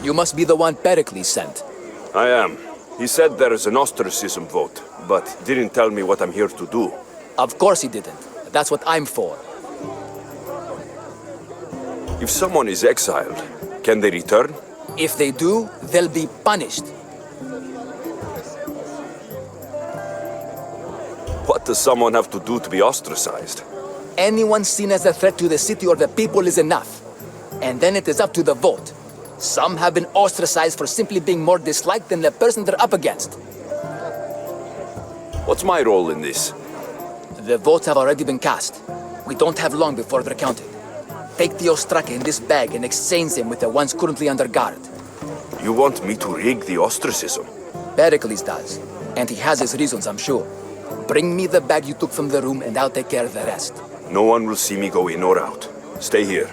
You must be the one Pericles sent. I am. He said there is an ostracism vote, but didn't tell me what I'm here to do. Of course he didn't. That's what I'm for. If someone is exiled, can they return? If they do, they'll be punished. What does someone have to do to be ostracized? Anyone seen as a threat to the city or the people is enough. And then it is up to the vote. Some have been ostracized for simply being more disliked than the person they're up against. What's my role in this? The votes have already been cast. We don't have long before they're counted. Take the ostraka in this bag and exchange them with the ones currently under guard. You want me to rig the ostracism? Pericles does. And he has his reasons, I'm sure. Bring me the bag you took from the room and I'll take care of the rest. No one will see me go in or out. Stay here.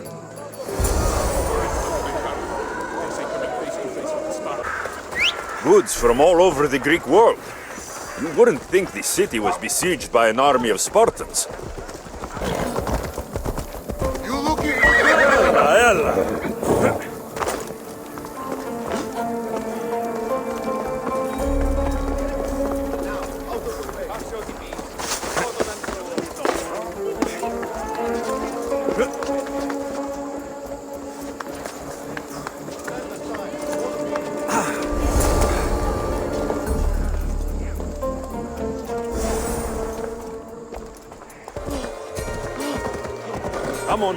Goods from all over the Greek world. You wouldn't think the city was besieged by an army of Spartans. You looking Come on.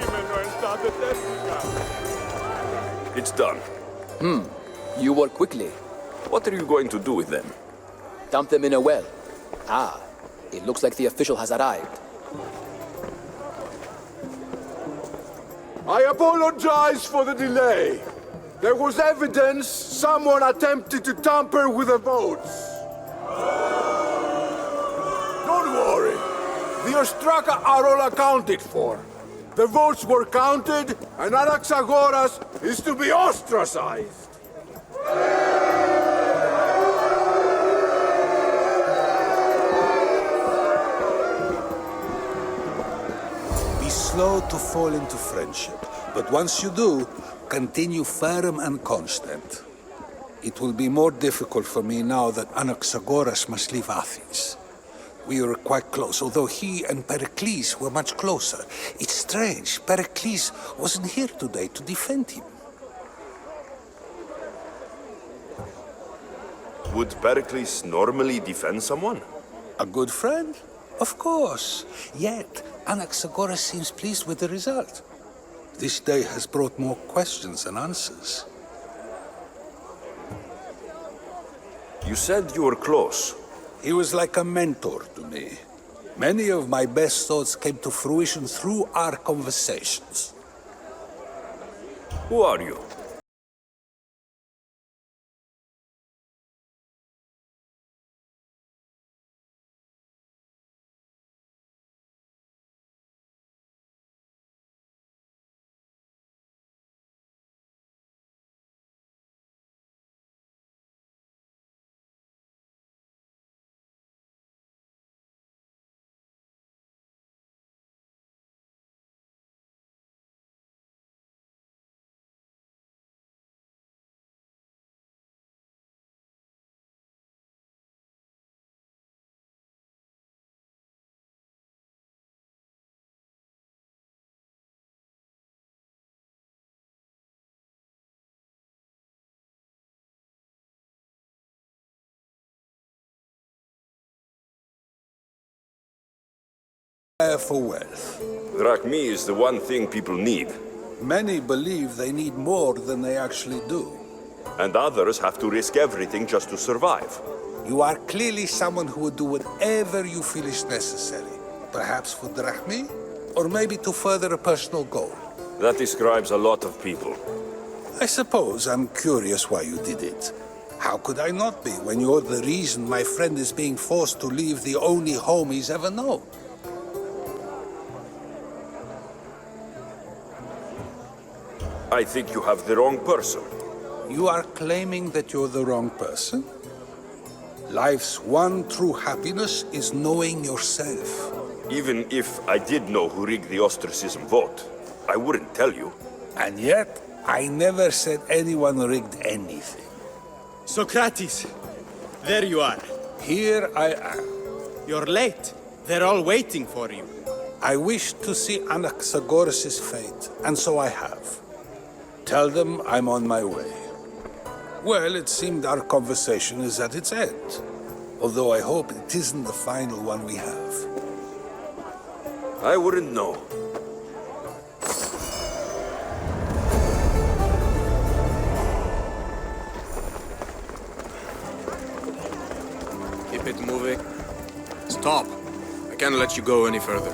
It's done. You work quickly. What are you going to do with them? Dump them in a well. Ah, it looks like the official has arrived. I apologize for the delay. There was evidence someone attempted to tamper with the votes. Don't worry. The ostraka are all accounted for. The votes were counted, and Anaxagoras is to be ostracized. Be slow to fall into friendship, but once you do, continue firm and constant. It will be more difficult for me now that Anaxagoras must leave Athens. We were quite close, although he and Pericles were much closer. It's strange, Pericles wasn't here today to defend him. Would Pericles normally defend someone? A good friend? Of course. Yet, Anaxagoras seems pleased with the result. This day has brought more questions than answers. You said you were close. He was like a mentor to me. Many of my best thoughts came to fruition through our conversations. Who are you? For wealth. Drachmi is the one thing people need. Many believe they need more than they actually do. And others have to risk everything just to survive. You are clearly someone who would do whatever you feel is necessary. Perhaps for drachmi, or maybe to further a personal goal. That describes a lot of people. I suppose I'm curious why you did it. How could I not be when you're the reason my friend is being forced to leave the only home he's ever known? I think you have the wrong person. You are claiming that you're the wrong person? Life's one true happiness is knowing yourself. Even if I did know who rigged the ostracism vote, I wouldn't tell you. And yet, I never said anyone rigged anything. Socrates, there you are. Here I am. You're late. They're all waiting for you. I wish to see Anaxagoras' fate, and so I have. Tell them I'm on my way. Well, it seemed our conversation is at its end. Although I hope it isn't the final one we have. I wouldn't know. Keep it moving. Stop. I can't let you go any further.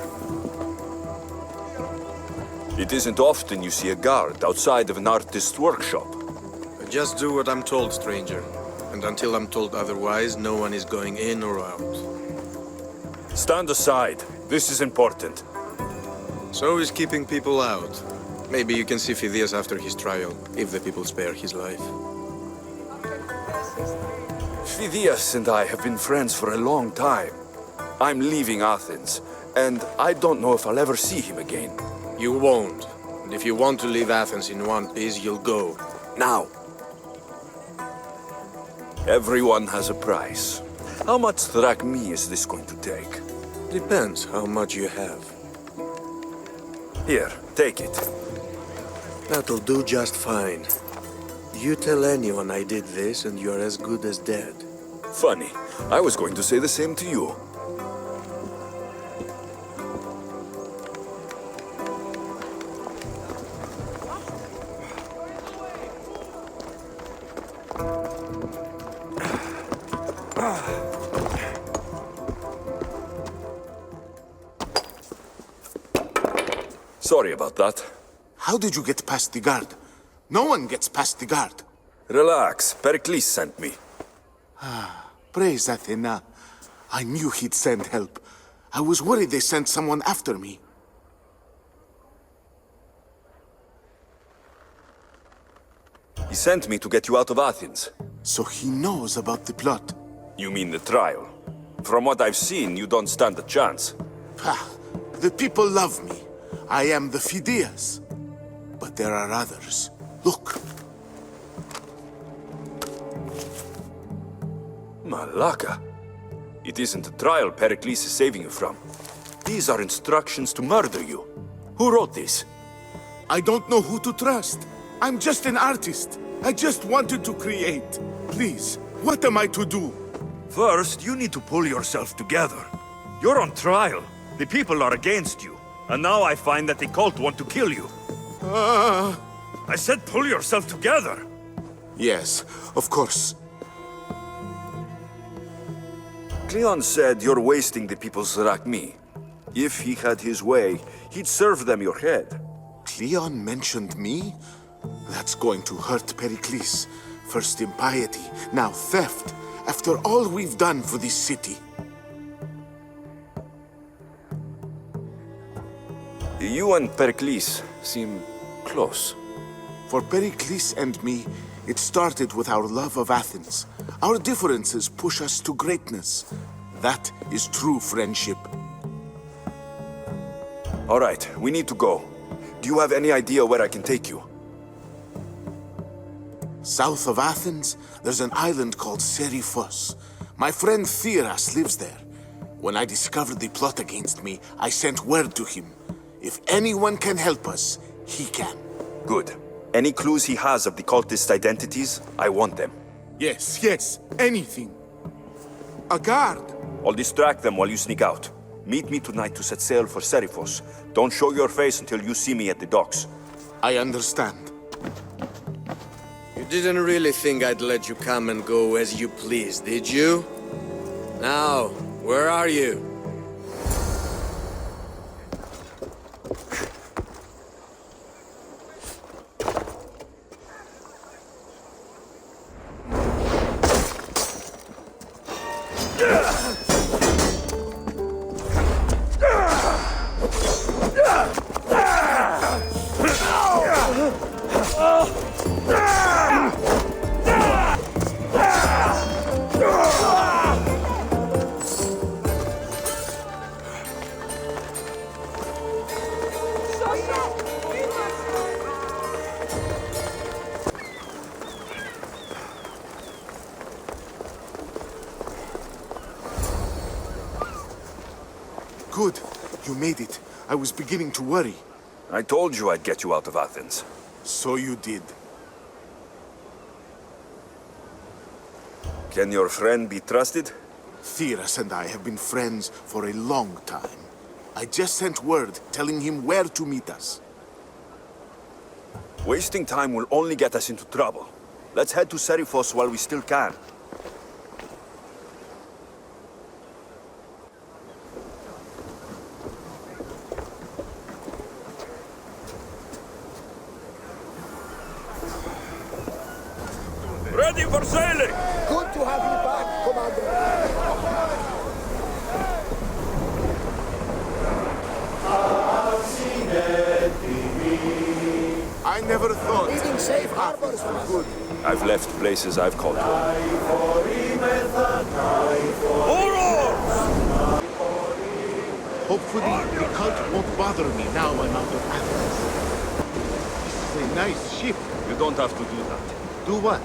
It isn't often you see a guard outside of an artist's workshop. I just do what I'm told, stranger. And until I'm told otherwise, no one is going in or out. Stand aside. This is important. So is keeping people out. Maybe you can see Phidias after his trial, if the people spare his life. Phidias and I have been friends for a long time. I'm leaving Athens, and I don't know if I'll ever see him again. You won't. And if you want to leave Athens in one piece, you'll go. Now. Everyone has a price. How much drachmae is this going to take? Depends how much you have. Here, take it. That'll do just fine. You tell anyone I did this and you're as good as dead. Funny. I was going to say the same to you. Sorry about that. How did you get past the guard? No one gets past the guard. Relax. Pericles sent me. Praise Athena. I knew he'd send help. I was worried they sent someone after me. He sent me to get you out of Athens. So he knows about the plot. You mean the trial? From what I've seen, you don't stand a chance. Ha! The people love me. I am the Phidias. But there are others. Look. Malaka. It isn't a trial Pericles is saving you from. These are instructions to murder you. Who wrote this? I don't know who to trust. I'm just an artist. I just wanted to create. Please, what am I to do? First, you need to pull yourself together. You're on trial. The people are against you. And now I find that the cult want to kill you. I said pull yourself together. Yes, of course. Cleon said you're wasting the people's drachmae. If he had his way, he'd serve them your head. Cleon mentioned me? That's going to hurt Pericles. First impiety, now theft. After all we've done for this city. You and Pericles seem close. For Pericles and me, it started with our love of Athens. Our differences push us to greatness. That is true friendship. All right, we need to go. Do you have any idea where I can take you? South of Athens, there's an island called Seriphos. My friend Theras lives there. When I discovered the plot against me, I sent word to him. If anyone can help us, he can. Good. Any clues he has of the cultist identities, I want them. Yes, yes, anything. A guard. I'll distract them while you sneak out. Meet me tonight to set sail for Seriphos. Don't show your face until you see me at the docks. I understand. You didn't really think I'd let you come and go as you please, did you? Now, where are you? Good. You made it. I was beginning to worry. I told you I'd get you out of Athens. So you did. Can your friend be trusted? Theras and I have been friends for a long time. I just sent word telling him where to meet us. Wasting time will only get us into trouble. Let's head to Seriphos while we still can. Ready for sailing! Good to have you back, Commander. I never thought. Leaving safe harbors for good. I've left places I've called home. Hopefully, the cult won't bother me now I'm out of Athens. This is a nice ship. You don't have to do that. Do what?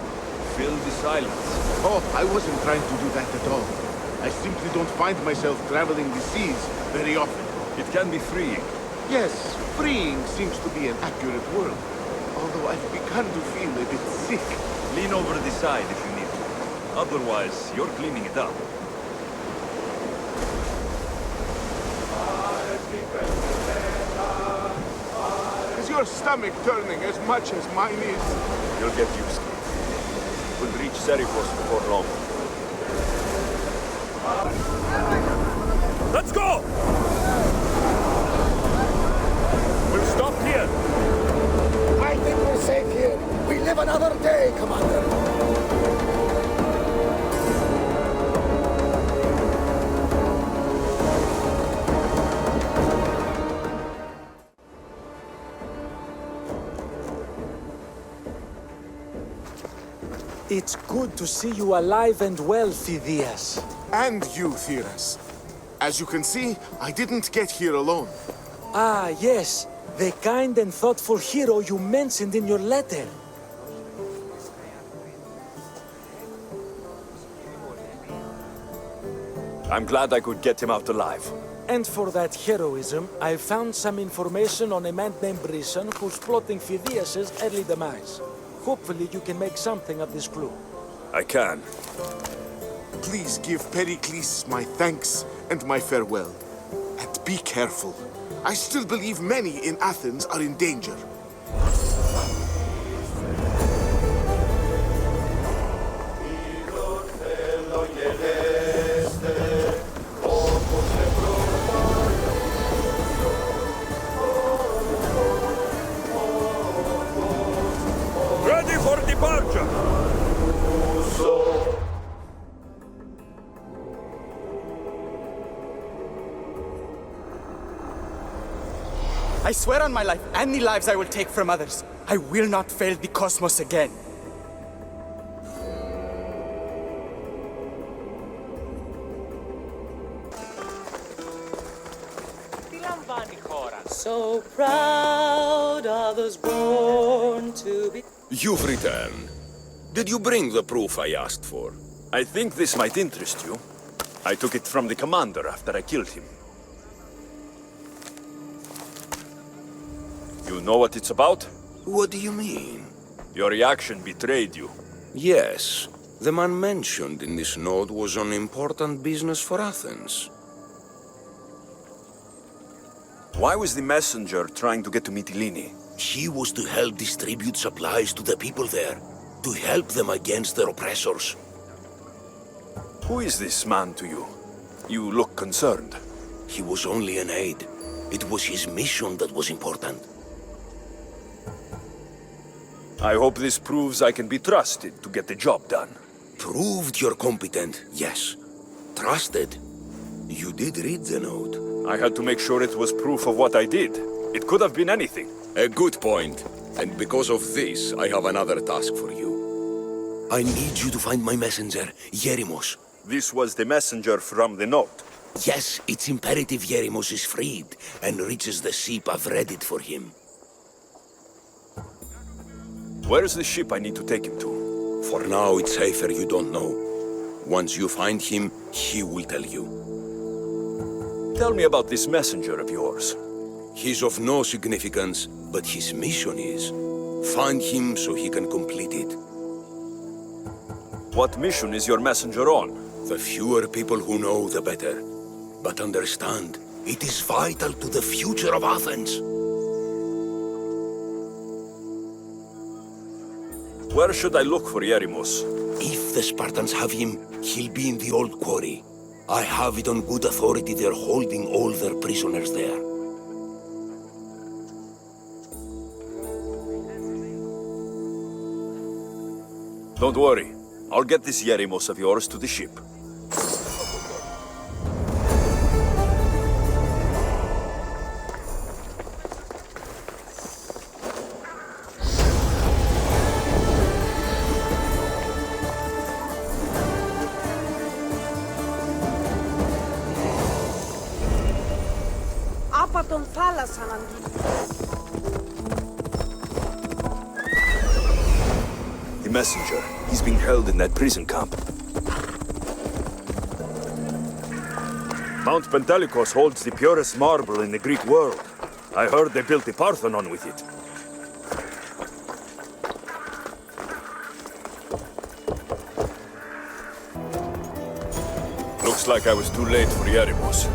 Fill the silence. Oh, I wasn't trying to do that at all. I simply don't find myself traveling the seas very often. It can be freeing. Yes, freeing seems to be an accurate word. Although I've begun to feel a bit sick. Lean over the side if you need to. Otherwise, you're cleaning it up. Is your stomach turning as much as mine is? You'll get used to it. We'll reach Seriphos before long. Let's go! We'll stop here. I think we're safe here. We live another day, Commander. It's good to see you alive and well, Phidias. And you, Theras. As you can see, I didn't get here alone. Ah, yes. The kind and thoughtful hero you mentioned in your letter. I'm glad I could get him out alive. And for that heroism, I found some information on a man named Brisson who's plotting Phidias' early demise. Hopefully you can make something of this clue. I can. Please give Pericles my thanks and my farewell. And be careful. I still believe many in Athens are in danger. Ready for departure! I swear on my life and the lives I will take from others, I will not fail the cosmos again. So proud of those born to be. You've returned. Did you bring the proof I asked for? I think this might interest you. I took it from the commander after I killed him. You know what it's about? What do you mean? Your reaction betrayed you. Yes. The man mentioned in this note was on important business for Athens. Why was the messenger trying to get to Mytilene? He was to help distribute supplies to the people there, to help them against their oppressors. Who is this man to you? You look concerned. He was only an aide. It was his mission that was important. I hope this proves I can be trusted to get the job done. Proved you're competent, yes. Trusted. You did read the note. I had to make sure it was proof of what I did. It could have been anything. A good point. And because of this, I have another task for you. I need you to find my messenger, Yerimos. This was the messenger from the note. Yes, it's imperative Yerimos is freed and reaches the ship. I've read it for him. Where's the ship I need to take him to? For now, it's safer you don't know. Once you find him, he will tell you. Tell me about this messenger of yours. He's of no significance, but his mission is. Find him so he can complete it. What mission is your messenger on? The fewer people who know, the better. But understand, it is vital to the future of Athens. Where should I look for Yeremos? If the Spartans have him, he'll be in the old quarry. I have it on good authority they're holding all their prisoners there. Don't worry. I'll get this Yeremos of yours to the ship. Από τον θάλασσαν αντί. The messenger. He's being held in that prison camp. Mount Pentelicus holds the purest marble in the Greek world. I heard they built the Parthenon with it. Looks like I was too late for Yeremos.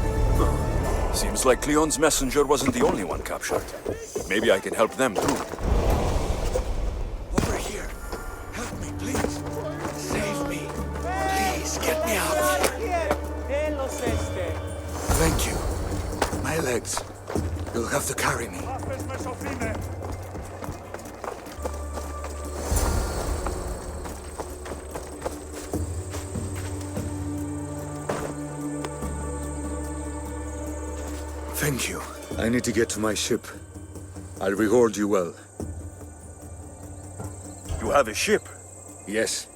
Seems like Cleon's messenger wasn't the only one captured. Maybe I can help them too. Over here. Help me, please. Save me. Please, get me out. Thank you. My legs. You'll have to carry me. Thank you. I need to get to my ship. I'll reward you well. You have a ship? Yes.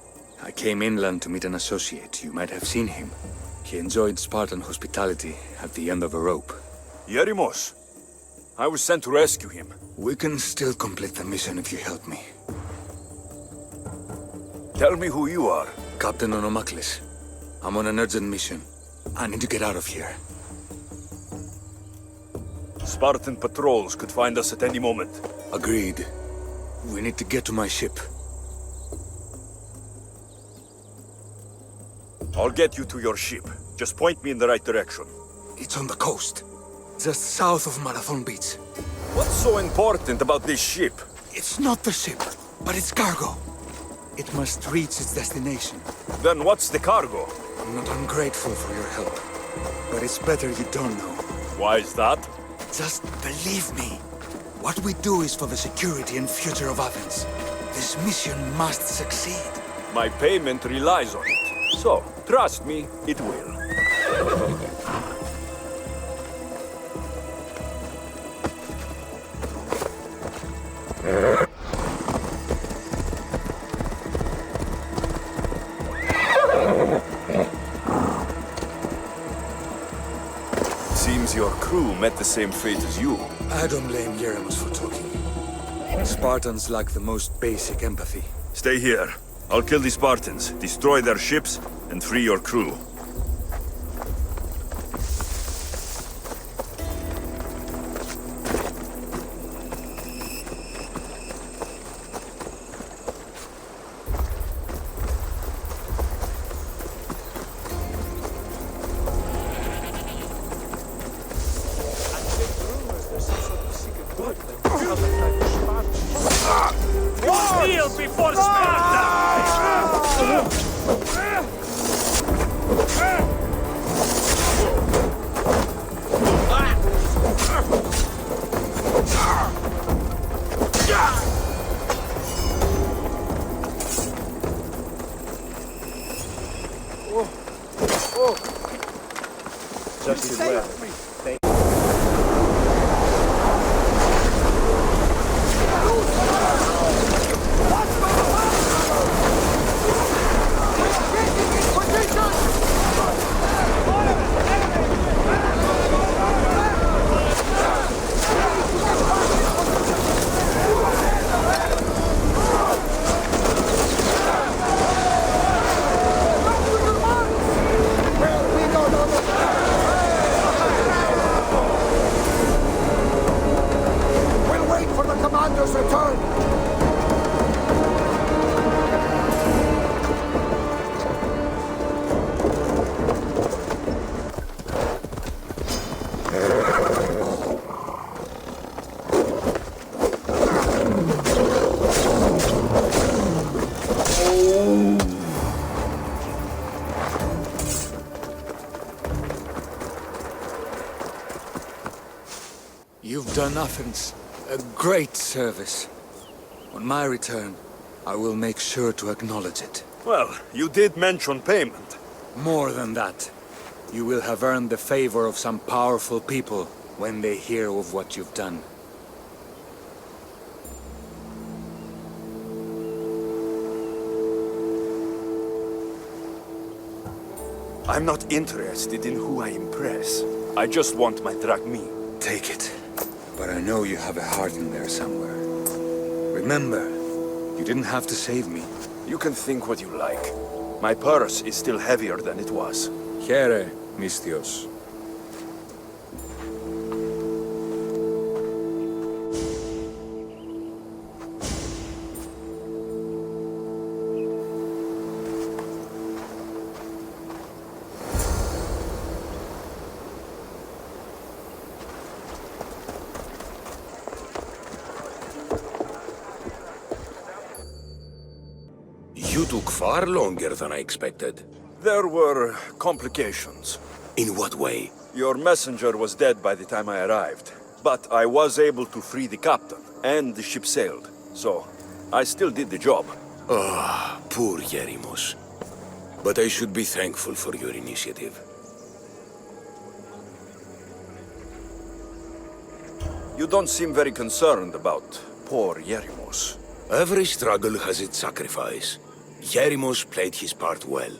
I came inland to meet an associate. You might have seen him. He enjoyed Spartan hospitality at the end of a rope. Yeremos. I was sent to rescue him. We can still complete the mission if you help me. Tell me who you are. Captain Onomaklis. I'm on an urgent mission. I need to get out of here. Spartan patrols could find us at any moment. Agreed. We need to get to my ship. I'll get you to your ship. Just point me in the right direction. It's on the coast. Just south of Marathon Beach. What's so important about this ship? It's not the ship, but its cargo. It must reach its destination. Then what's the cargo? I'm not ungrateful for your help, but it's better you don't know. Why is that? Just believe me. What we do is for the security and future of Athens. This mission must succeed. My payment relies on it. So, trust me, it will. Seems your crew met the same fate as you. I don't blame Yeremos for talking. Spartans lack the most basic empathy. Stay here. I'll kill the Spartans, destroy their ships, and free your crew. Kneel before Sparta! Just as well. done Athens a great service. On my return, I will make sure to acknowledge it. Well, you did mention payment. More than that, you will have earned the favor of some powerful people when they hear of what you've done. I'm not interested in who I impress. I just want my drachmi. Take it. But I know you have a heart in there somewhere. Remember, you didn't have to save me. You can think what you like. My purse is still heavier than it was. Here, Mistios. You took far longer than I expected. There were complications. In what way? Your messenger was dead by the time I arrived. But I was able to free the captain, and the ship sailed. So, I still did the job. Ah, poor Yerimos. But I should be thankful for your initiative. You don't seem very concerned about poor Yerimos. Every struggle has its sacrifice. Yerimos played his part well.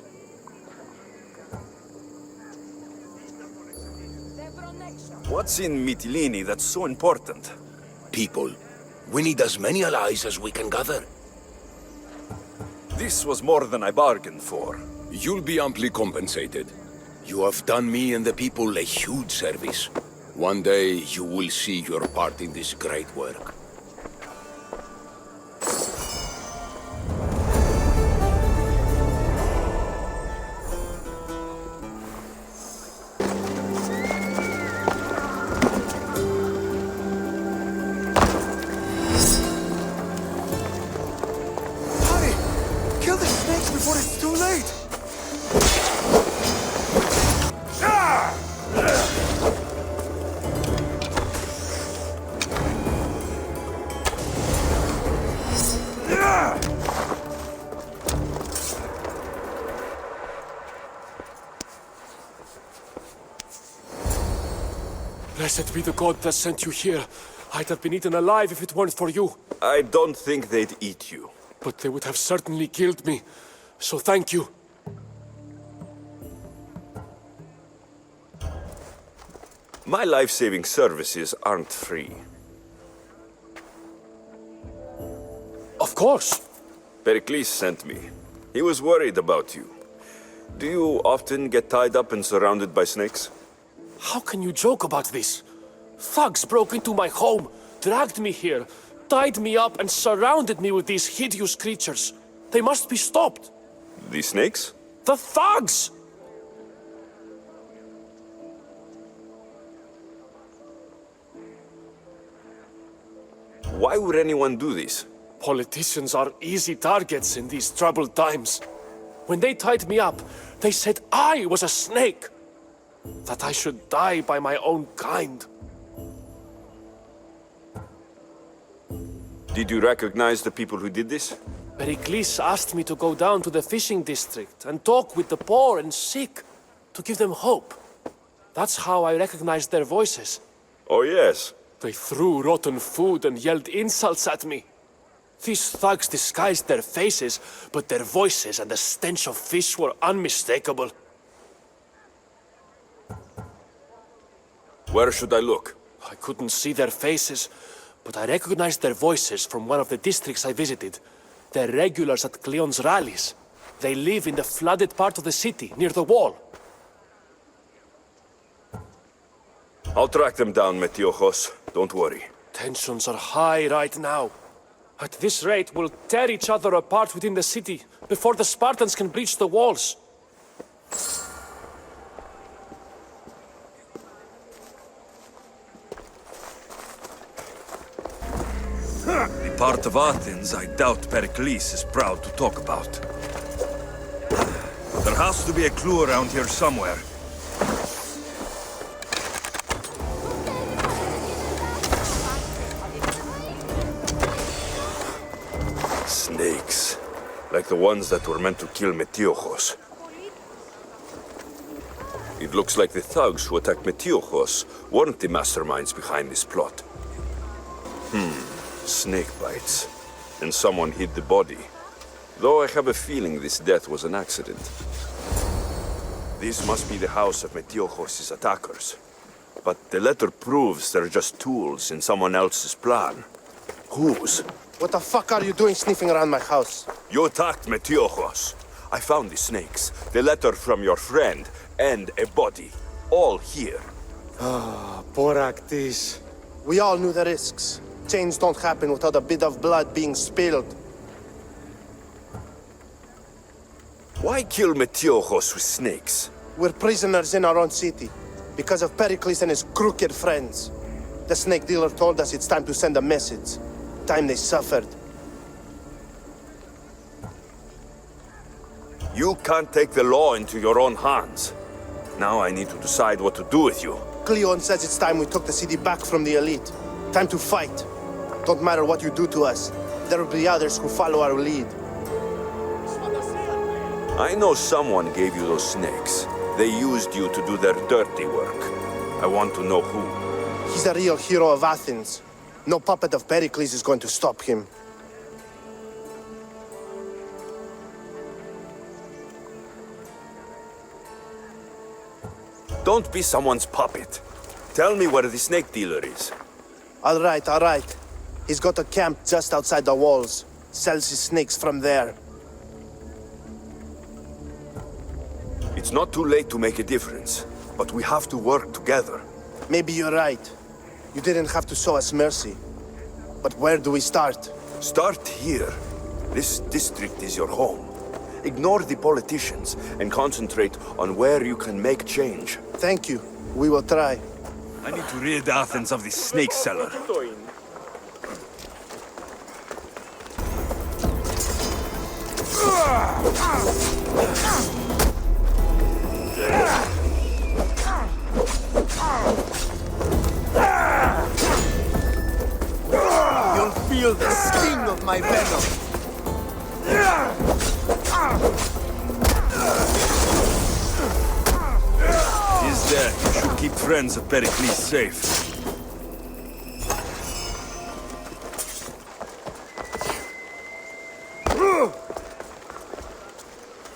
What's in Mytilene that's so important? People. We need as many allies as we can gather. This was more than I bargained for. You'll be amply compensated. You have done me and the people a huge service. One day you will see your part in this great work. Before it's too late! Blessed be the god that sent you here. I'd have been eaten alive if it weren't for you. I don't think they'd eat you. But they would have certainly killed me. So thank you. My life-saving services aren't free. Of course. Pericles sent me. He was worried about you. Do you often get tied up and surrounded by snakes? How can you joke about this? Thugs broke into my home, dragged me here, tied me up and surrounded me with these hideous creatures. They must be stopped. The snakes? The thugs! Why would anyone do this? Politicians are easy targets in these troubled times. When they tied me up, they said I was a snake. That I should die by my own kind. Did you recognize the people who did this? Pericles asked me to go down to the fishing district and talk with the poor and sick, to give them hope. That's how I recognized their voices. Oh, yes. They threw rotten food and yelled insults at me. These thugs disguised their faces, but their voices and the stench of fish were unmistakable. Where should I look? I couldn't see their faces, but I recognized their voices from one of the districts I visited. They're regulars at Cleon's rallies. They live in the flooded part of the city, near the wall. I'll track them down, Metiojos. Don't worry. Tensions are high right now. At this rate, we'll tear each other apart within the city, before the Spartans can breach the walls. The part of Athens I doubt Pericles is proud to talk about. There has to be a clue around here somewhere. Snakes. Like the ones that were meant to kill Metiochos. It looks like the thugs who attacked Metiochos weren't the masterminds behind this plot. Snake bites. And someone hid the body. Though I have a feeling this death was an accident. This must be the house of Metiochos' attackers. But the letter proves they're just tools in someone else's plan. Whose? What the fuck are you doing sniffing around my house? You attacked Metiochos. I found the snakes, the letter from your friend, and a body. All here. Poor Actis. We all knew the risks. Change don't happen without a bit of blood being spilled. Why kill Metiochos with snakes? We're prisoners in our own city, because of Pericles and his crooked friends. The snake dealer told us it's time to send a message. Time they suffered. You can't take the law into your own hands. Now I need to decide what to do with you. Cleon says it's time we took the city back from the elite. Time to fight. Don't matter what you do to us. There will be others who follow our lead. I know someone gave you those snakes. They used you to do their dirty work. I want to know who. He's the real hero of Athens. No puppet of Pericles is going to stop him. Don't be someone's puppet. Tell me where the snake dealer is. All right. He's got a camp just outside the walls. Sells his snakes from there. It's not too late to make a difference, but we have to work together. Maybe you're right. You didn't have to show us mercy. But where do we start? Start here. This district is your home. Ignore the politicians and concentrate on where you can make change. Thank you. We will try. I need to rid Athens of this snake seller. You'll feel the sting of my venom. He's dead. You should keep friends of Pericles safe.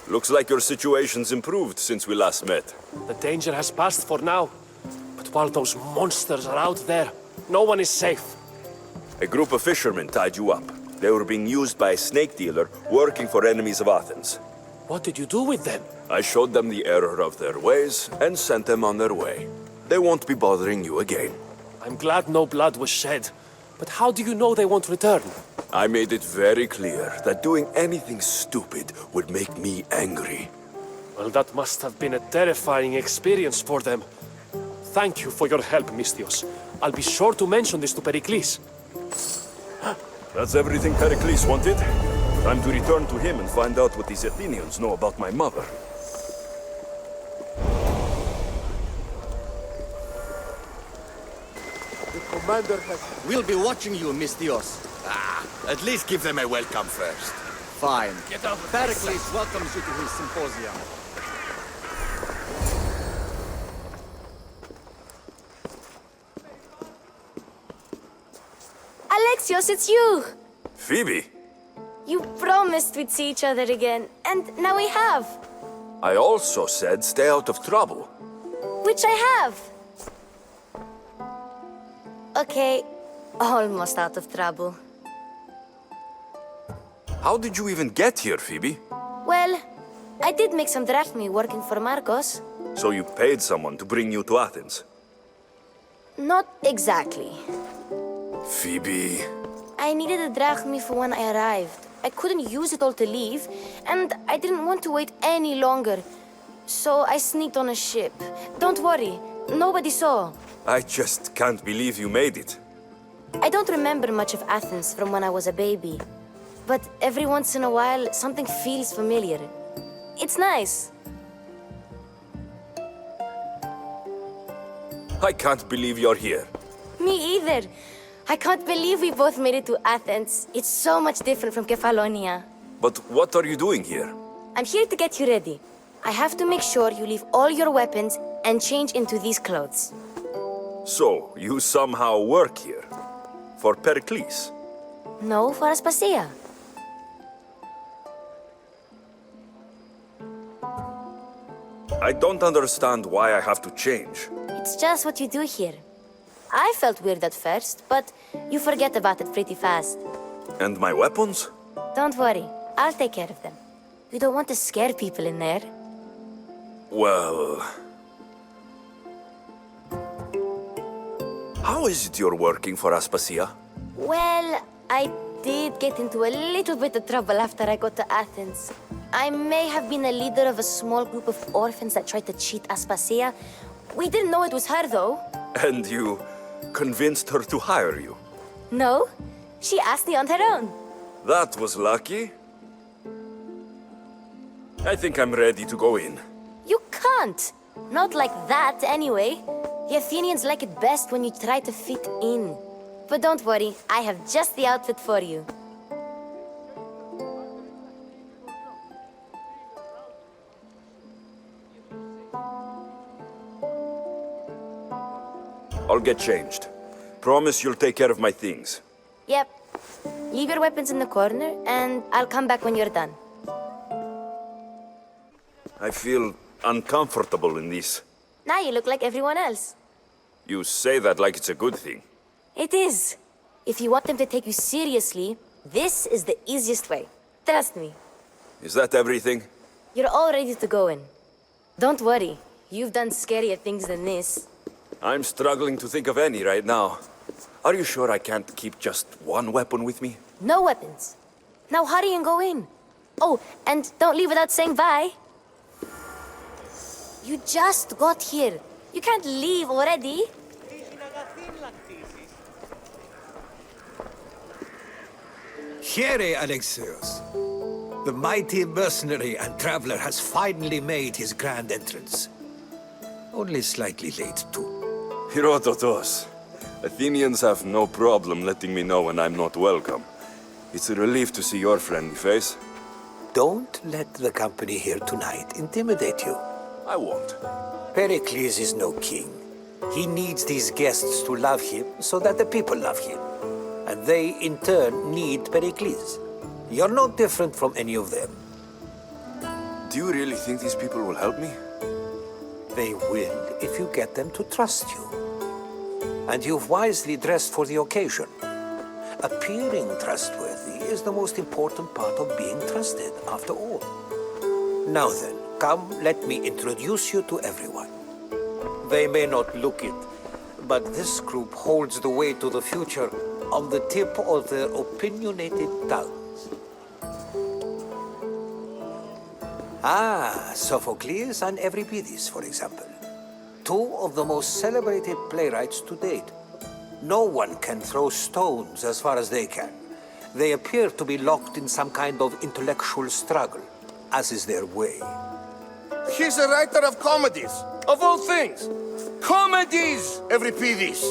Looks like your situation's improved since we last met. The danger has passed for now. But while those monsters are out there, no one is safe. A group of fishermen tied you up. They were being used by a snake dealer working for enemies of Athens. What did you do with them? I showed them the error of their ways and sent them on their way. They won't be bothering you again. I'm glad no blood was shed. But how do you know they won't return? I made it very clear that doing anything stupid would make me angry. Well, that must have been a terrifying experience for them. Thank you for your help, Misthios. I'll be sure to mention this to Pericles. That's everything Pericles wanted. Time to return to him and find out what these Athenians know about my mother. The commander has... We'll be watching you, Misthios. At least give them a welcome first. Fine. Get out of Pericles welcomes you to his symposium. Alexios, it's you! Phoebe! You promised we'd see each other again, and now we have. I also said stay out of trouble. Which I have. Okay, almost out of trouble. How did you even get here, Phoebe? Well, I did make some drachmi working for Marcos. So you paid someone to bring you to Athens? Not exactly. Phoebe... I needed a drachmi for when I arrived. I couldn't use it all to leave, and I didn't want to wait any longer. So I sneaked on a ship. Don't worry, nobody saw. I just can't believe you made it. I don't remember much of Athens from when I was a baby. But every once in a while, something feels familiar. It's nice. I can't believe you're here. Me either. I can't believe we both made it to Athens. It's so much different from Kefalonia. But what are you doing here? I'm here to get you ready. I have to make sure you leave all your weapons and change into these clothes. So, you somehow work here? For Pericles? No, for Aspasia. I don't understand why I have to change. It's just what you do here. I felt weird at first, but you forget about it pretty fast. And my weapons? Don't worry, I'll take care of them. You don't want to scare people in there. Well... How is it you're working for Aspasia? Well, I did get into a little bit of trouble after I got to Athens. I may have been a leader of a small group of orphans that tried to cheat Aspasia. We didn't know it was her, though. And you convinced her to hire you? No, she asked me on her own. That was lucky. I think I'm ready to go in. You can't. Not like that, anyway. The Athenians like it best when you try to fit in. But don't worry, I have just the outfit for you. I'll get changed. Promise you'll take care of my things. Yep. Leave your weapons in the corner, and I'll come back when you're done. I feel uncomfortable in this. Now you look like everyone else. You say that like it's a good thing. It is. If you want them to take you seriously, this is the easiest way. Trust me. Is that everything? You're all ready to go in. Don't worry. You've done scarier things than this. I'm struggling to think of any right now. Are you sure I can't keep just one weapon with me? No weapons. Now hurry and go in. Oh, and don't leave without saying bye. You just got here. You can't leave already. Here, Alexios. The mighty mercenary and traveler has finally made his grand entrance. Only slightly late, too. Herodotos. Athenians have no problem letting me know when I'm not welcome. It's a relief to see your friendly face. Don't let the company here tonight intimidate you. I won't. Pericles is no king. He needs these guests to love him so that the people love him. And they, in turn, need Pericles. You're no different from any of them. Do you really think these people will help me? They will if you get them to trust you. And you've wisely dressed for the occasion. Appearing trustworthy is the most important part of being trusted, after all. Now then, come, let me introduce you to everyone. They may not look it, but this group holds the way to the future on the tip of their opinionated tongues. Ah, Sophocles and Euripides, for example. Two of the most celebrated playwrights to date. No one can throw stones as far as they can. They appear to be locked in some kind of intellectual struggle, as is their way. He's a writer of comedies, of all things. Comedies, Euripides.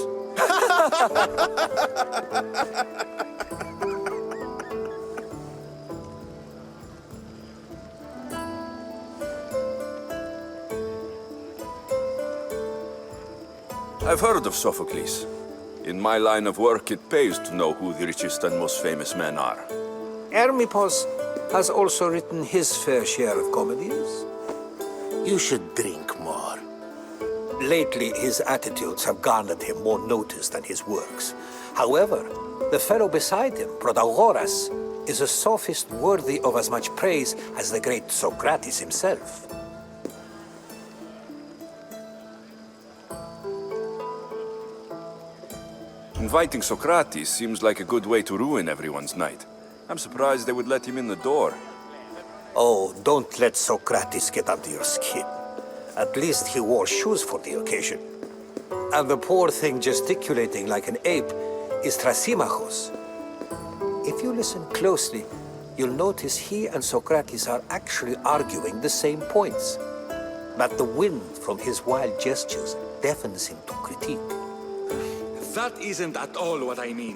I've heard of Sophocles. In my line of work, it pays to know who the richest and most famous men are. Hermippos has also written his fair share of comedies. You should drink more. Lately, his attitudes have garnered him more notice than his works. However, the fellow beside him, Protagoras, is a sophist worthy of as much praise as the great Socrates himself. Inviting Socrates seems like a good way to ruin everyone's night. I'm surprised they would let him in the door. Oh, don't let Socrates get under your skin. At least he wore shoes for the occasion. And the poor thing gesticulating like an ape is Thrasymachos. If you listen closely, you'll notice he and Socrates are actually arguing the same points. But the wind from his wild gestures deafens him to critique. That isn't at all what I mean.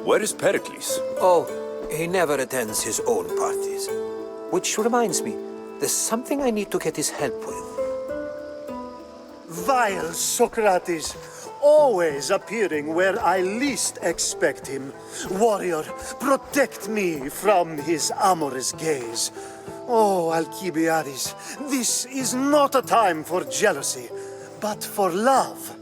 Where is Pericles? Oh, he never attends his own parties. Which reminds me, there's something I need to get his help with. Vile Socrates, always appearing where I least expect him. Warrior, protect me from his amorous gaze. Oh, Alcibiades, this is not a time for jealousy, but for love.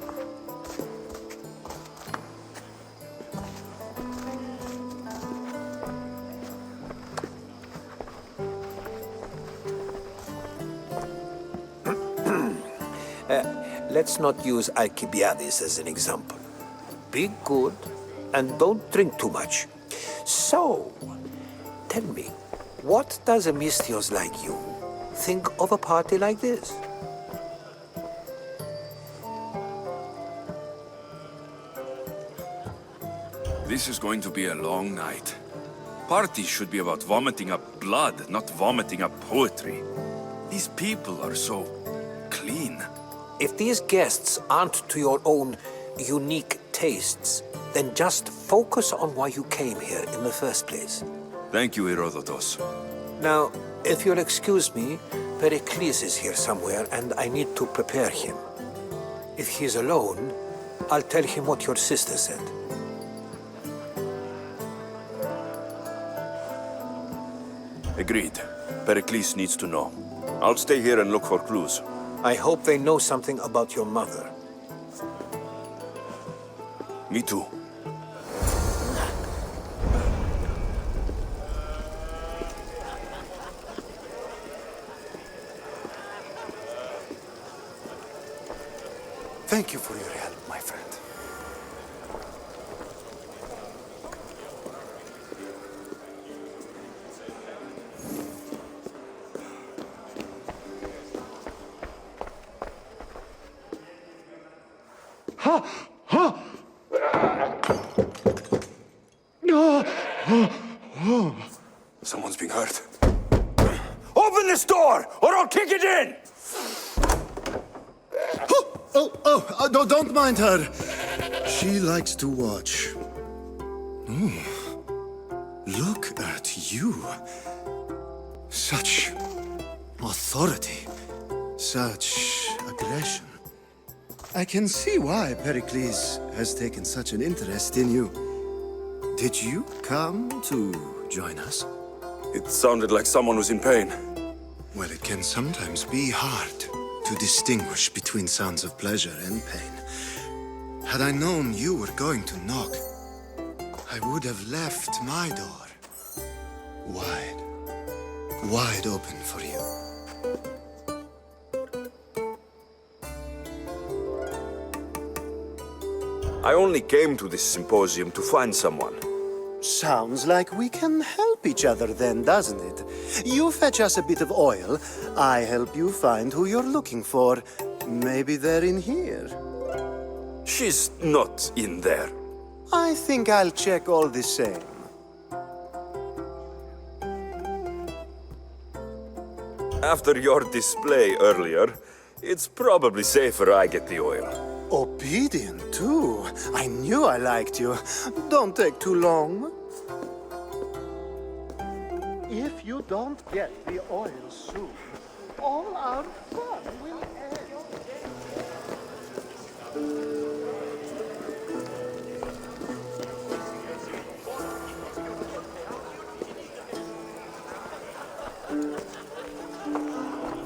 Let's not use Alcibiades as an example. Be good and don't drink too much. So, tell me, what does a Misthios like you think of a party like this? This is going to be a long night. Parties should be about vomiting up blood, not vomiting up poetry. These people are so clean. If these guests aren't to your own unique tastes, then just focus on why you came here in the first place. Thank you, Herodotus. Now, if you'll excuse me, Pericles is here somewhere and I need to prepare him. If he's alone, I'll tell him what your sister said. Agreed. Pericles needs to know. I'll stay here and look for clues. I hope they know something about your mother. Me too. Thank you for your help, my friend. Someone's being hurt. Open this door, or I'll kick it in! No, don't mind her. She likes to watch. Oh, look at you. Such authority. Such aggression. I can see why Pericles has taken such an interest in you. Did you come to join us? It sounded like someone was in pain. Well, it can sometimes be hard to distinguish between sounds of pleasure and pain. Had I known you were going to knock, I would have left my door wide open for you. I only came to this symposium to find someone. Sounds like we can help each other then, doesn't it? You fetch us a bit of oil, I help you find who you're looking for. Maybe they're in here. She's not in there. I think I'll check all the same. After your display earlier, it's probably safer I get the oil. Obedient, too. I knew I liked you. Don't take too long. If you don't get the oil soon, all our fun will end.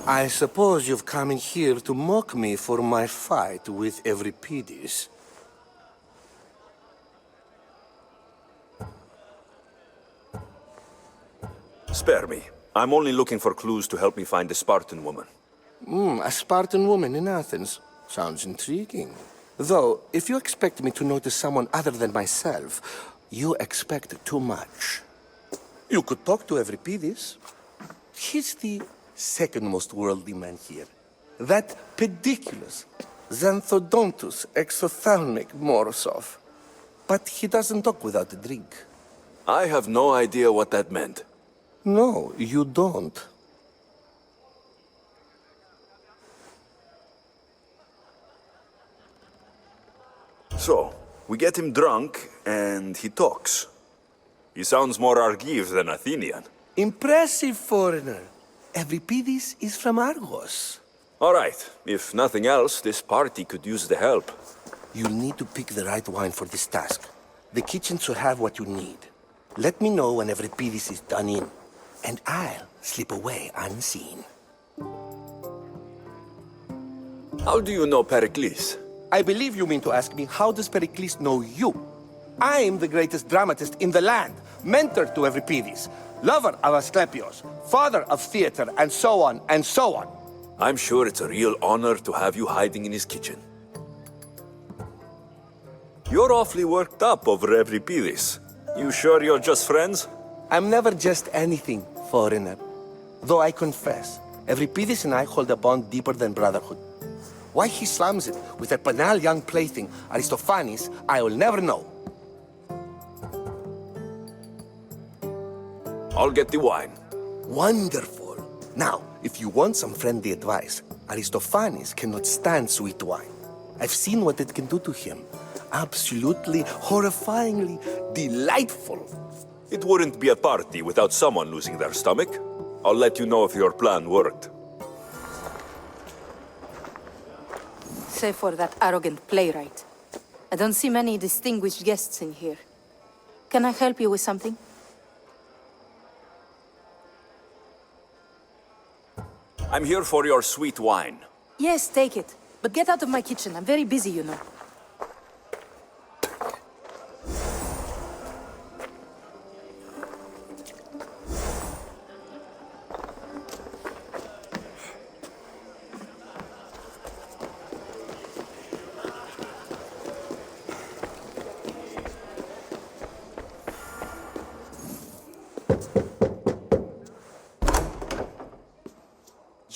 I suppose you've come in here to mock me for my fight with Euripides. Spare me. I'm only looking for clues to help me find a Spartan woman. A Spartan woman in Athens. Sounds intriguing. Though, if you expect me to notice someone other than myself, you expect too much. You could talk to Euripides. He's the second most worldly man here. That pediculous, xanthodontus exophthalmic Morosov. But he doesn't talk without a drink. I have no idea what that meant. No, you don't. We get him drunk, and he talks. He sounds more Argive than Athenian. Impressive, foreigner. Euripides is from Argos. All right. If nothing else, this party could use the help. You'll need to pick the right wine for this task. The kitchen should have what you need. Let me know when Euripides is done in, and I'll slip away unseen. How do you know Pericles? I believe you mean to ask me, how does Pericles know you? I'm the greatest dramatist in the land, mentor to Euripides, lover of Asclepios, father of theater, and so on, and so on. I'm sure it's a real honor to have you hiding in his kitchen. You're awfully worked up over Euripides. You sure you're just friends? I'm never just anything, foreigner. Though I confess, Euripides and I hold a bond deeper than brotherhood. Why he slams it with a banal young plaything, Aristophanes, I will never know. I'll get the wine. Wonderful. Now, if you want some friendly advice, Aristophanes cannot stand sweet wine. I've seen what it can do to him. Absolutely, horrifyingly delightful. It wouldn't be a party without someone losing their stomach. I'll let you know if your plan worked. Save for that arrogant playwright. I don't see many distinguished guests in here. Can I help you with something? I'm here for your sweet wine. Yes, take it. But get out of my kitchen. I'm very busy, you know.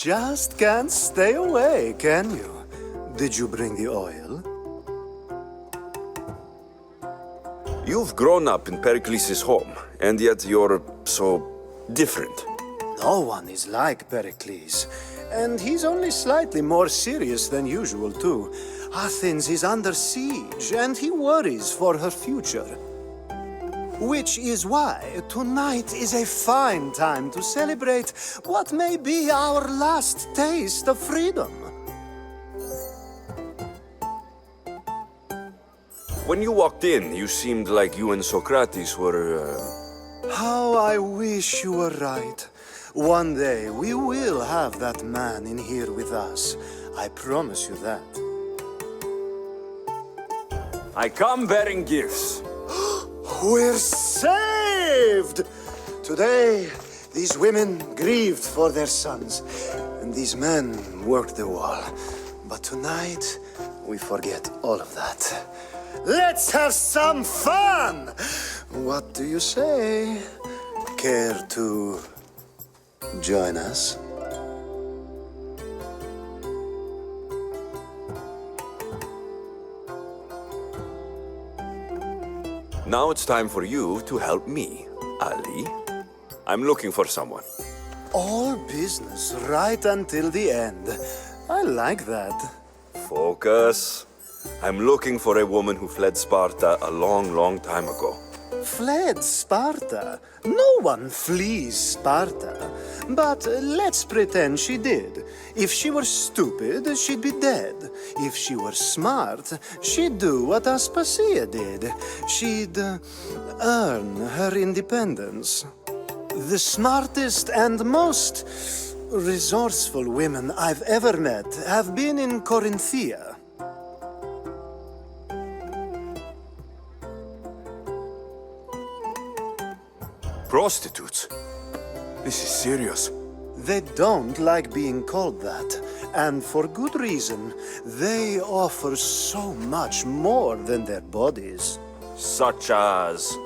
Just can't stay away, can you? Did you bring the oil? You've grown up in Pericles' home, and yet you're so different. No one is like Pericles. And he's only slightly more serious than usual, too. Athens is under siege, and he worries for her future. Which is why tonight is a fine time to celebrate what may be our last taste of freedom. When you walked in, you seemed like you and Socrates were, How I wish you were right. One day we will have that man in here with us. I promise you that. I come bearing gifts. We're saved! Today, these women grieved for their sons, and these men worked the wall. But tonight, we forget all of that. Let's have some fun! What do you say? Care to join us? Now it's time for you to help me, Ali. I'm looking for someone. All business right until the end. I like that. Focus. I'm looking for a woman who fled Sparta a long, long time ago. Fled Sparta? No one flees Sparta. But let's pretend she did. If she were stupid, she'd be dead. If she were smart, she'd do what Aspasia did. She'd earn her independence. The smartest and most resourceful women I've ever met have been in Corinthia. Prostitutes? This is serious. They don't like being called that, and for good reason. They offer so much more than their bodies. Such as?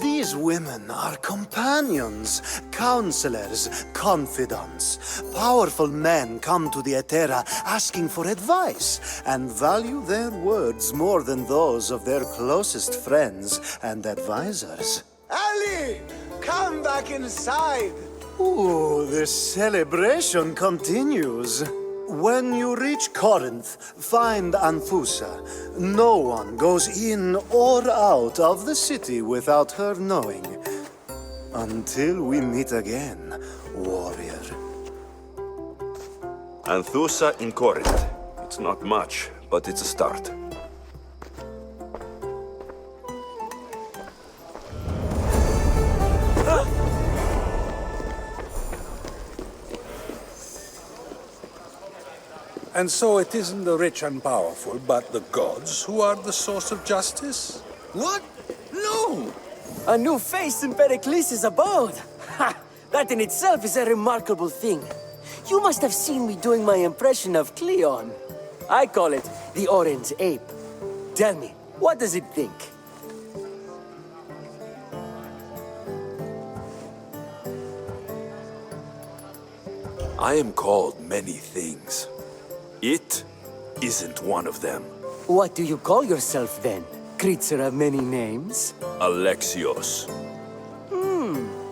These women are companions, counselors, confidants. Powerful men come to the Etera asking for advice and value their words more than those of their closest friends and advisors. Ali! Come back inside! Ooh, the celebration continues. When you reach Corinth, find Anthusa. No one goes in or out of the city without her knowing. Until we meet again, warrior. Anthusa in Corinth. It's not much, but it's a start. And so it isn't the rich and powerful, but the gods who are the source of justice? What? No! A new face in Pericles' abode! Ha! That in itself is a remarkable thing. You must have seen me doing my impression of Cleon. I call it the Orange Ape. Tell me, what does it think? I am called many things. It isn't one of them. What do you call yourself then? Creature of many names? Alexios.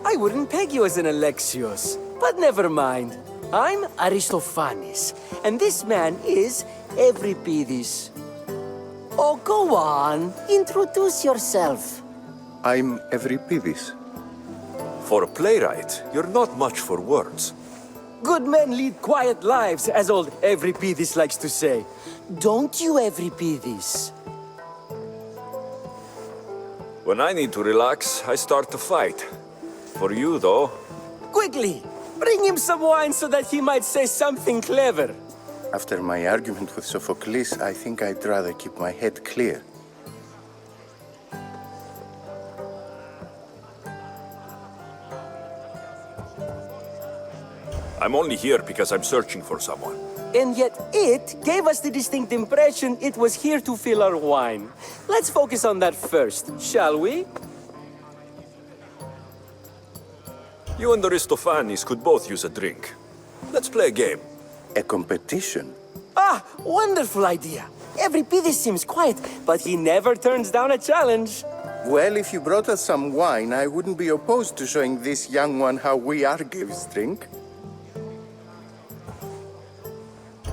I wouldn't peg you as an Alexios, but never mind. I'm Aristophanes, and this man is Euripides. Oh, go on. Introduce yourself. I'm Euripides. For a playwright, you're not much for words. Good men lead quiet lives, as old Euripides likes to say. Don't you, Euripides? When I need to relax, I start to fight. For you, though... Quickly! Bring him some wine so that he might say something clever. After my argument with Sophocles, I think I'd rather keep my head clear. I'm only here because I'm searching for someone. And yet it gave us the distinct impression it was here to fill our wine. Let's focus on that first, shall we? You and Aristophanes could both use a drink. Let's play a game. A competition? Ah, wonderful idea. Euripides seems quiet, but he never turns down a challenge. Well, if you brought us some wine, I wouldn't be opposed to showing this young one how we Argives drink.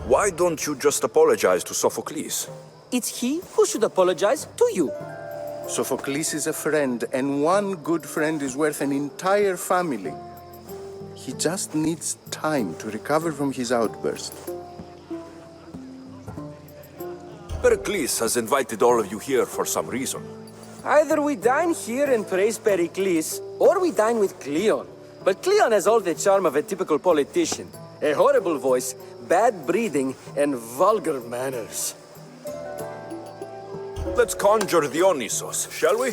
Why don't you just apologize to Sophocles? It's he who should apologize to you. Sophocles is a friend, and one good friend is worth an entire family. He just needs time to recover from his outburst. Pericles has invited all of you here for some reason. Either we dine here and praise Pericles, or we dine with Cleon. But Cleon has all the charm of a typical politician. A horrible voice, bad breeding, and vulgar manners. Let's conjure Dionysos, shall we?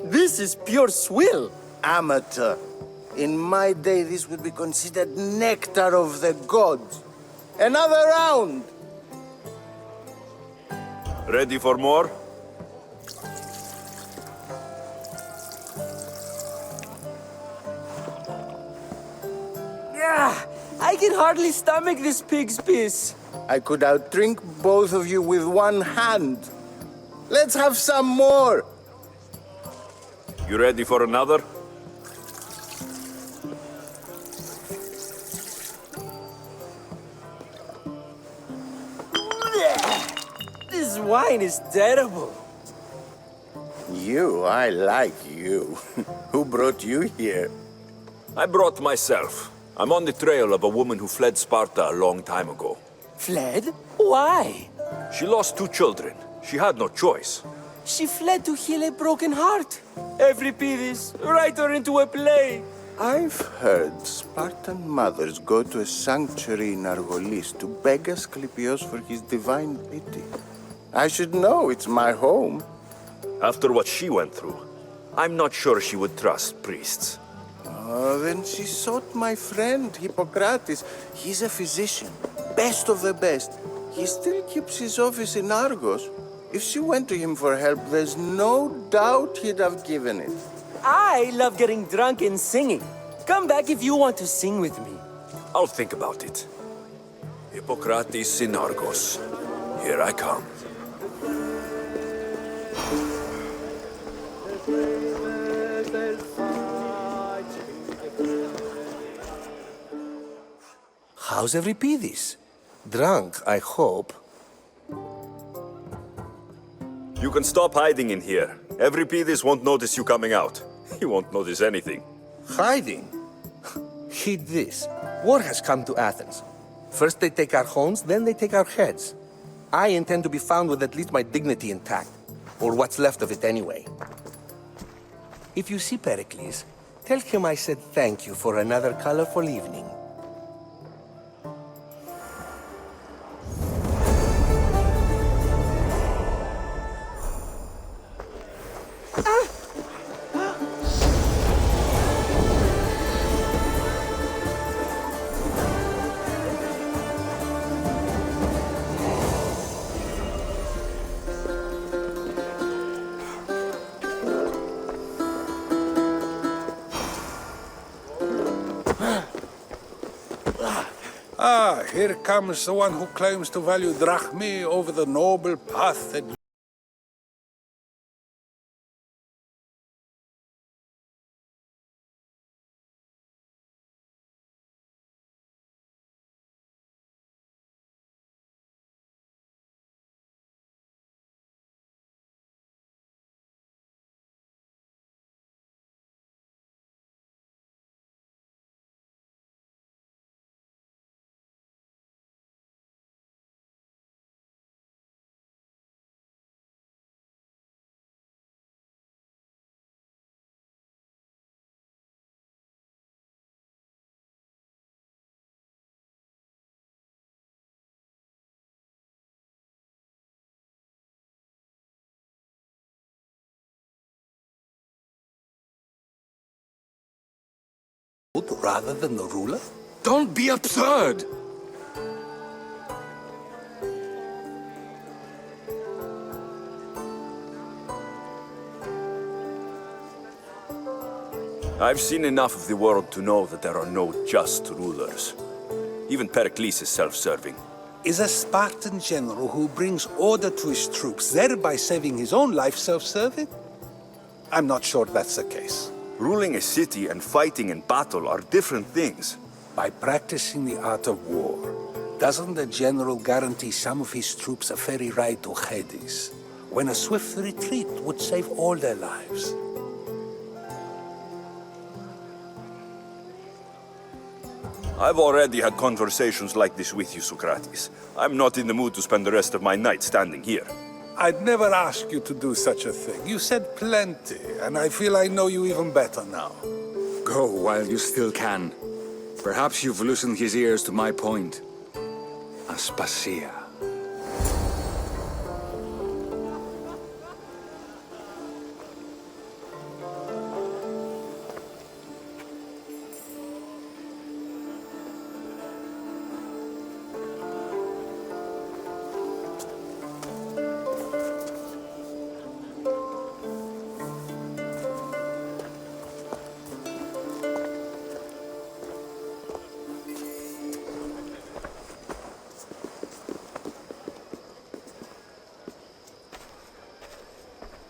This is pure swill. Amateur. In my day, this would be considered nectar of the gods. Another round! Ready for more? I can hardly stomach this pig's piss. I could outdrink both of you with one hand. Let's have some more! You ready for another? This wine is terrible. I like you. Who brought you here? I brought myself. I'm on the trail of a woman who fled Sparta a long time ago. Fled? Why? She lost 2 children. She had no choice. She fled to heal a broken heart. Euripides, write her into a play. I've heard Spartan mothers go to a sanctuary in Argolis to beg Asclepios for his divine pity. I should know, it's my home. After what she went through, I'm not sure she would trust priests. Oh, then she sought my friend, Hippocrates. He's a physician, best of the best. He still keeps his office in Argos. If she went to him for help, there's no doubt he'd have given it. I love getting drunk and singing. Come back if you want to sing with me. I'll think about it. Hippocrates in Argos. Here I come. How's Euripidis? Drunk, I hope. You can stop hiding in here. Euripidis won't notice you coming out. He won't notice anything. Hiding? Heed this. War has come to Athens. First they take our homes, then they take our heads. I intend to be found with at least my dignity intact. Or what's left of it anyway. If you see Pericles, tell him I said thank you for another colorful evening. Ah, here comes the one who claims to value drachmae over the noble path that... Rather than the ruler? Don't be absurd! I've seen enough of the world to know that there are no just rulers. Even Pericles is self-serving. Is a Spartan general who brings order to his troops, thereby saving his own life, self-serving? I'm not sure that's the case. Ruling a city and fighting in battle are different things. By practicing the art of war, doesn't the general guarantee some of his troops a ferry ride to Hades, when a swift retreat would save all their lives? I've already had conversations like this with you, Socrates. I'm not in the mood to spend the rest of my night standing here. I'd never ask you to do such a thing. You said plenty, and I feel I know you even better now. Go while you still can. Perhaps you've loosened his ears to my point. Aspasia.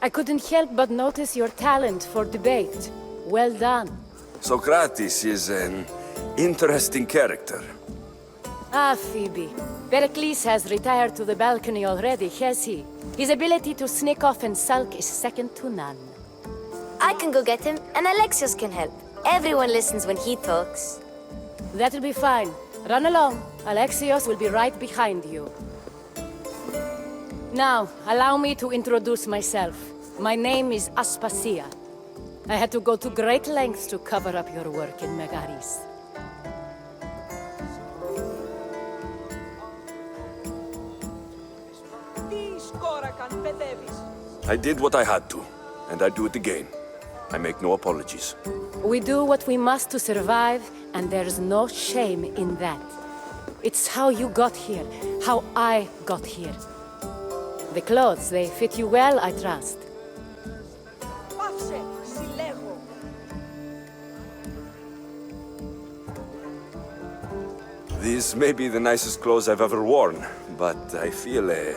I couldn't help but notice your talent for debate. Well done. Socrates is an interesting character. Ah, Phoebe. Pericles has retired to the balcony already, has he? His ability to sneak off and sulk is second to none. I can go get him, and Alexios can help. Everyone listens when he talks. That'll be fine. Run along. Alexios will be right behind you. Now, allow me to introduce myself. My name is Aspasia. I had to go to great lengths to cover up your work in Megaris. I did what I had to, and I do it again. I make no apologies. We do what we must to survive, and there's no shame in that. It's how you got here, how I got here. The clothes, they fit you well, I trust. These may be the nicest clothes I've ever worn, but I feel a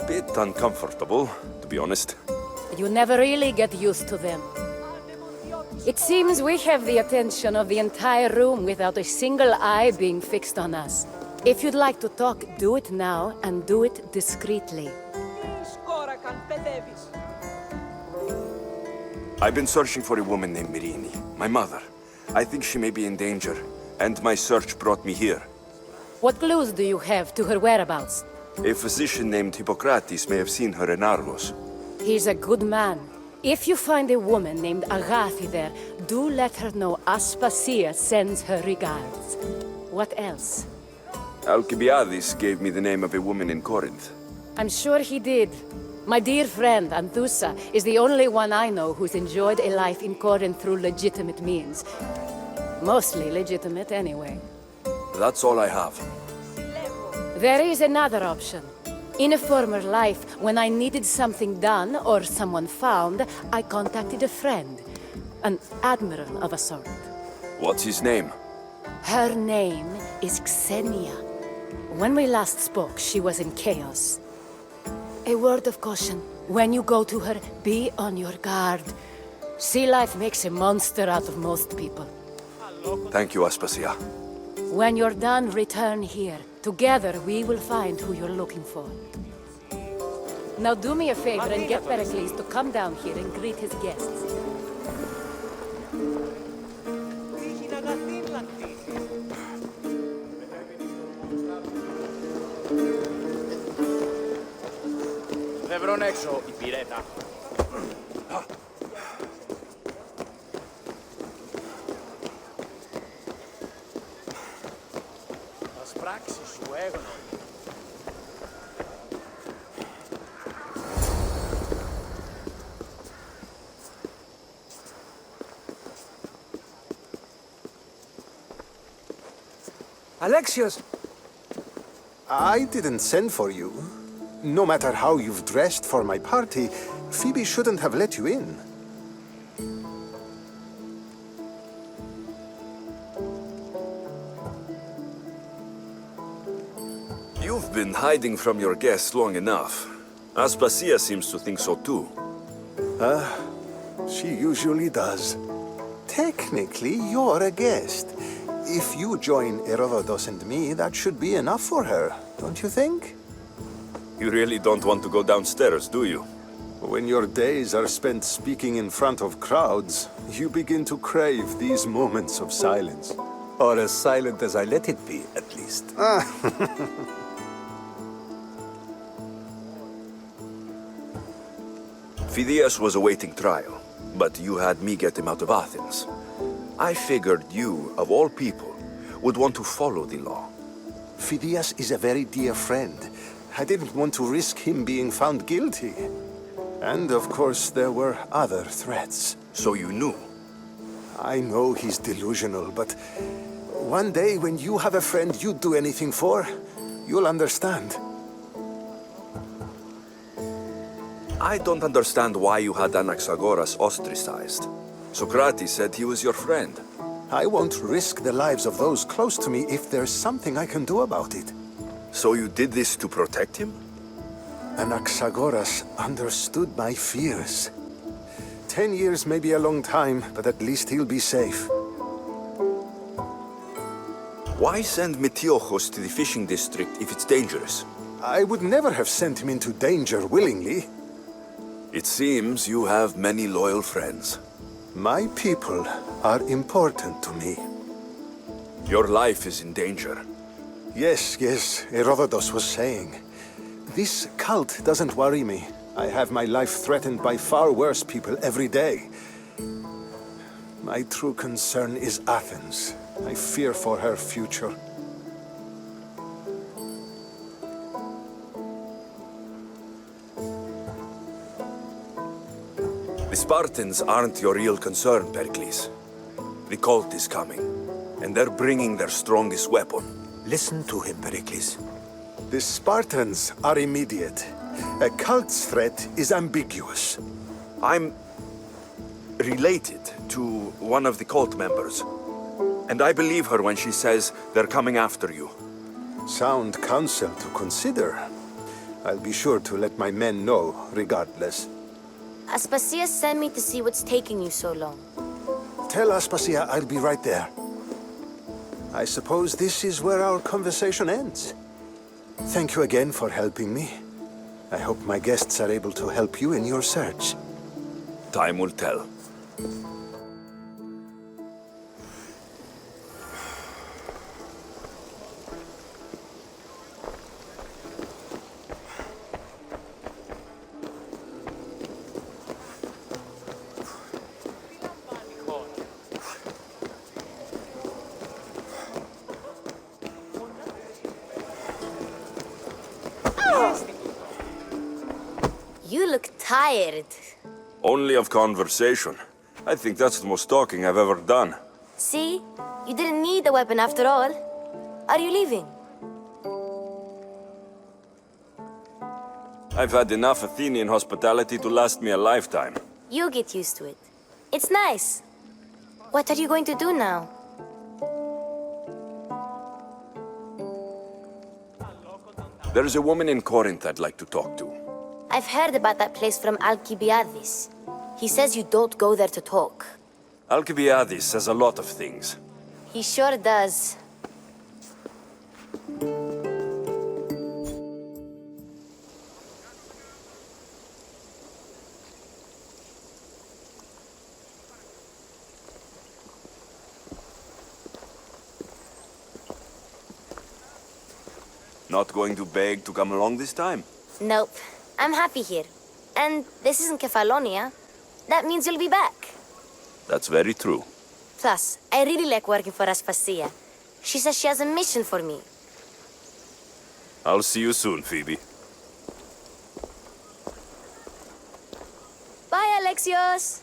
bit uncomfortable, to be honest. You never really get used to them. It seems we have the attention of the entire room without a single eye being fixed on us. If you'd like to talk, do it now, and do it discreetly. I've been searching for a woman named Mirini, my mother. I think she may be in danger, and my search brought me here. What clues do you have to her whereabouts? A physician named Hippocrates may have seen her in Argos. He's a good man. If you find a woman named Agathi there, do let her know Aspasia sends her regards. What else? Alcibiades gave me the name of a woman in Corinth. I'm sure he did. My dear friend, Anthusa, is the only one I know who's enjoyed a life in Corinth through legitimate means. Mostly legitimate, anyway. That's all I have. There is another option. In a former life, when I needed something done or someone found, I contacted a friend. An admiral of a sort. What's his name? Her name is Xenia. When we last spoke, she was in chaos. A word of caution. When you go to her, be on your guard. Sea life makes a monster out of most people. Thank you, Aspasia. When you're done, return here. Together, we will find who you're looking for. Now do me a favor and get Pericles to come down here and greet his guests. Δεν βρουν έξω η πυρέτα. Τα σπράξεις σου έγνω. Alexios! I didn't send for you. No matter how you've dressed for my party, Phoebe shouldn't have let you in. You've been hiding from your guests long enough. Aspasia seems to think so too. She usually does. Technically, you're a guest. If you join Herodotus and me, that should be enough for her, don't you think? You really don't want to go downstairs, do you? When your days are spent speaking in front of crowds, you begin to crave these moments of silence. Or as silent as I let it be, at least. Phidias was awaiting trial, but you had me get him out of Athens. I figured you, of all people, would want to follow the law. Phidias is a very dear friend. I didn't want to risk him being found guilty. And of course, there were other threats. So you knew? I know he's delusional, but one day when you have a friend you'd do anything for, you'll understand. I don't understand why you had Anaxagoras ostracized. Socrates said he was your friend. I won't risk the lives of those close to me if there's something I can do about it. So you did this to protect him? Anaxagoras understood my fears. 10 years may be a long time, but at least he'll be safe. Why send Metiochos to the fishing district if it's dangerous? I would never have sent him into danger willingly. It seems you have many loyal friends. My people are important to me. Your life is in danger. Yes, Herodotus was saying. This cult doesn't worry me. I have my life threatened by far worse people every day. My true concern is Athens. I fear for her future. The Spartans aren't your real concern, Pericles. The cult is coming, and they're bringing their strongest weapon. Listen to him, Pericles. The Spartans are immediate. A cult's threat is ambiguous. I'm related to one of the cult members, and I believe her when she says they're coming after you. Sound counsel to consider. I'll be sure to let my men know, regardless. Aspasia sent me to see what's taking you so long. Tell Aspasia I'll be right there. I suppose this is where our conversation ends. Thank you again for helping me. I hope my guests are able to help you in your search. Time will tell. You look tired. Only of conversation. I think that's the most talking I've ever done. See? You didn't need the weapon after all. Are you leaving? I've had enough Athenian hospitality to last me a lifetime. You get used to it. It's nice. What are you going to do now? There's a woman in Corinth I'd like to talk to. I've heard about that place from Alcibiades. He says you don't go there to talk. Alcibiades says a lot of things. He sure does. Not going to beg to come along this time? Nope. I'm happy here. And this isn't Kefalonia. That means you'll be back. That's very true. Plus, I really like working for Aspasia. She says she has a mission for me. I'll see you soon, Phoebe. Bye, Alexios!